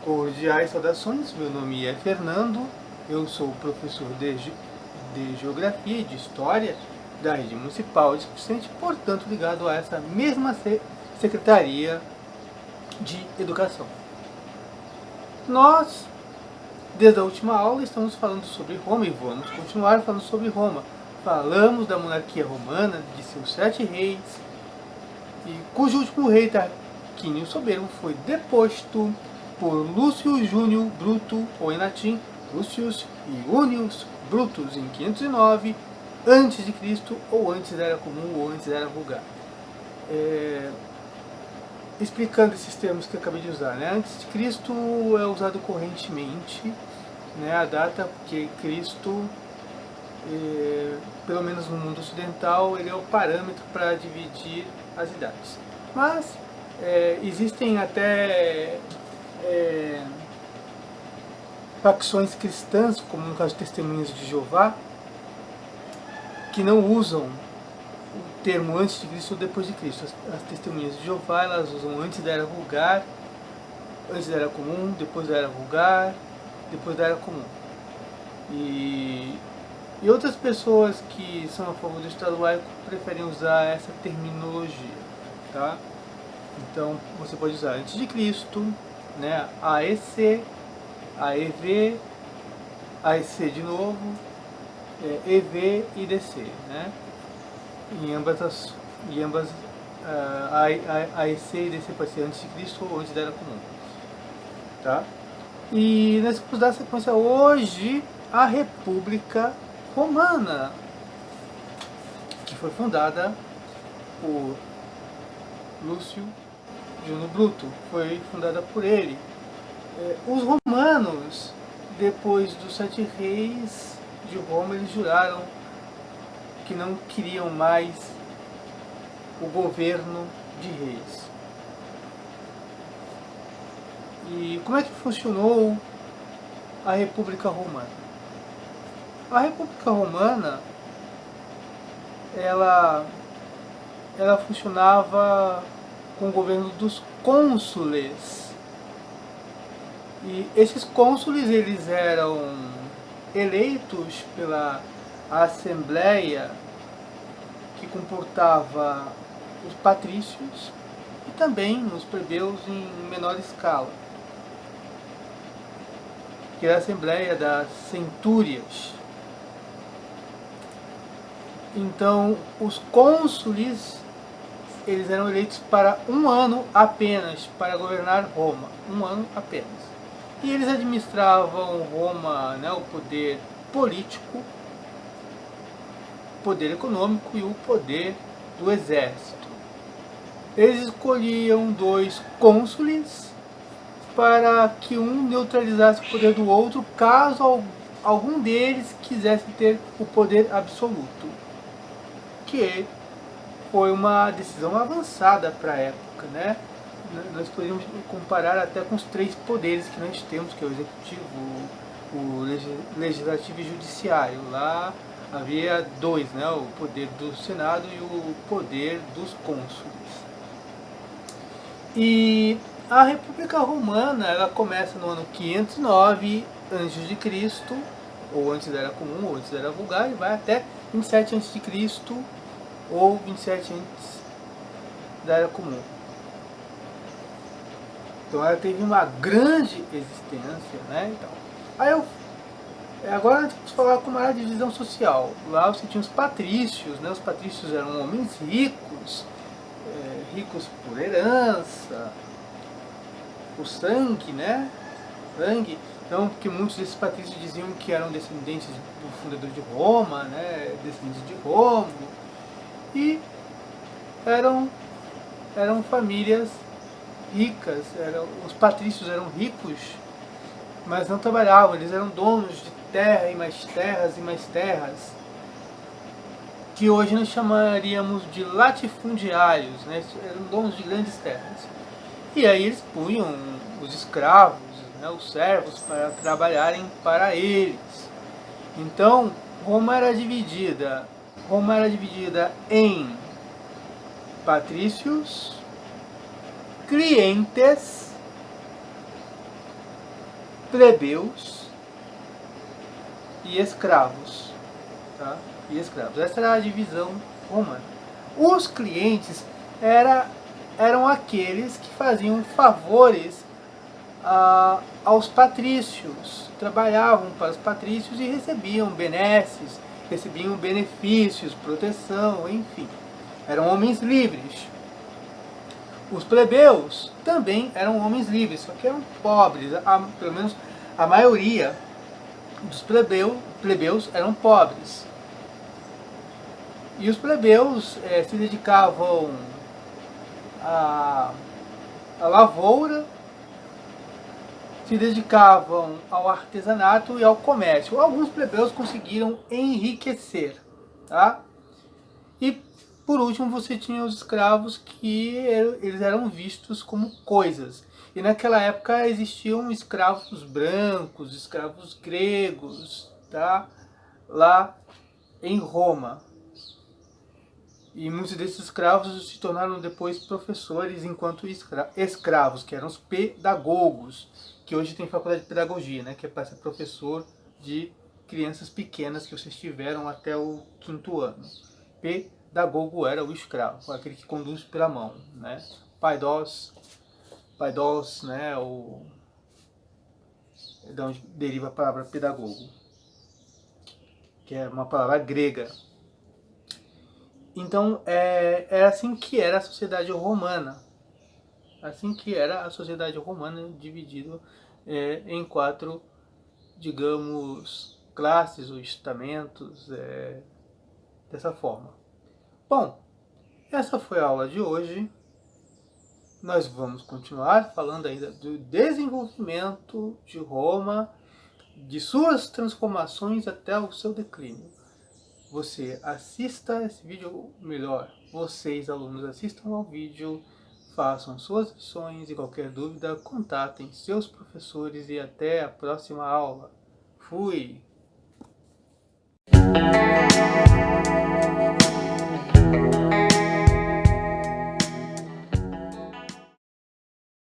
Cordiais saudações, meu nome é Fernando, eu sou professor de Geografia e de História da Rede Municipal de Vicente, portanto ligado a essa mesma Secretaria de Educação. Nós, desde a última aula, estamos falando sobre Roma e vamos continuar falando sobre Roma. Falamos da monarquia romana, de seus 7 reis, e cujo último rei, Tarquínio Soberbo, foi deposto por Lúcio Júnior Bruto, ou em latim, Lucius Iunius Brutus, em 509 a.C., ou antes da Era Comum, ou antes da Era Vulgar. Explicando esses termos que eu acabei de usar, né? Antes de Cristo é usado correntemente, né, a data, porque Cristo, pelo menos no mundo ocidental, ele é o parâmetro para dividir as idades. Mas existem até facções cristãs, como no caso de Testemunhas de Jeová, que não usam o termo antes de Cristo ou depois de Cristo. As Testemunhas de Jeová, elas usam antes da Era Vulgar, antes da Era Comum, depois da Era Vulgar, depois da Era Comum. E outras pessoas que são a favor do Estado laico preferem usar essa terminologia, tá? Então você pode usar antes de Cristo, né, AEC, AEV, AEC de novo, EV e DC, né? Em ambas AEC e DC pode ser antes de Cristo ou antes da Era Comum, tá? E nós vamos dar sequência hoje à República Romana, que foi fundada por Lúcio Júnior Bruto, foi fundada por ele. Os romanos, depois dos 7 reis de Roma, eles juraram que não queriam mais o governo de reis. E como é que funcionou a República Romana? A República Romana, ela funcionava com o governo dos cônsules. E esses cônsules, eles eram eleitos pela Assembleia, que comportava os patrícios e também os plebeus em menor escala, que era a Assembleia das Centúrias. Então, os cônsules, eles eram eleitos para 1 ano apenas, para governar Roma, 1 ano apenas. E eles administravam Roma, né, o poder político, o poder econômico e o poder do exército. Eles escolhiam 2 cônsules para que um neutralizasse o poder do outro, caso algum deles quisesse ter o poder absoluto, que foi uma decisão avançada para a época, né? Nós poderíamos comparar até com os 3 poderes que nós temos, que é o executivo, o legislativo e o judiciário. Lá havia 2, né? O poder do Senado e o poder dos cônsules. E a República Romana, ela começa no ano 509 a.C., ou antes da Era Comum, ou antes da Era Vulgar, e vai até 27 a.C., ou 27 antes da Era Comum. Então ela teve uma grande existência, né? Então, agora nós vamos falar como era a divisão social. Lá você tinha os patrícios, né? Os patrícios eram homens ricos, ricos por herança, por sangue, né? Sangue. Então, porque muitos desses patrícios diziam que eram descendentes do fundador de Roma, né? Descendentes de Roma. E eram famílias ricas, os patrícios eram ricos, mas não trabalhavam, eles eram donos de terra e mais terras e mais terras, que hoje nós chamaríamos de latifundiários, né? Eram donos de grandes terras. E aí eles punham os escravos, né, os servos, para trabalharem para eles. Então, Roma era dividida em patrícios, clientes plebeus e escravos. Tá? E escravos. Essa era a divisão romana. Os clientes eram aqueles que faziam favores aos patrícios, trabalhavam para os patrícios e recebiam benesses, recebiam benefícios, proteção, enfim. Eram homens livres. Os plebeus também eram homens livres, só que eram pobres, pelo menos a maioria dos plebeus eram pobres. E os plebeus se dedicavam à lavoura, se dedicavam ao artesanato e ao comércio. Alguns plebeus conseguiram enriquecer, tá? E por último você tinha os escravos, que eles eram vistos como coisas. E naquela época existiam escravos brancos, escravos gregos, tá? Lá em Roma. E muitos desses escravos se tornaram depois professores enquanto escravos, que eram os pedagogos, que hoje tem faculdade de pedagogia, né, que é para ser professor de crianças pequenas que vocês tiveram até o 5º ano. Pedagogo era o escravo, aquele que conduz pela mão, né? Paidos, né, de onde deriva a palavra pedagogo, que é uma palavra grega. Então, era assim que era a sociedade romana. Assim que era a sociedade romana, dividido em 4, digamos, classes ou estamentos, dessa forma. Bom, essa foi a aula de hoje. Nós vamos continuar falando ainda do desenvolvimento de Roma, de suas transformações até o seu declínio. Você assista esse vídeo, melhor, vocês alunos assistam ao vídeo, façam suas lições e qualquer dúvida contatem seus professores e até a próxima aula. Fui!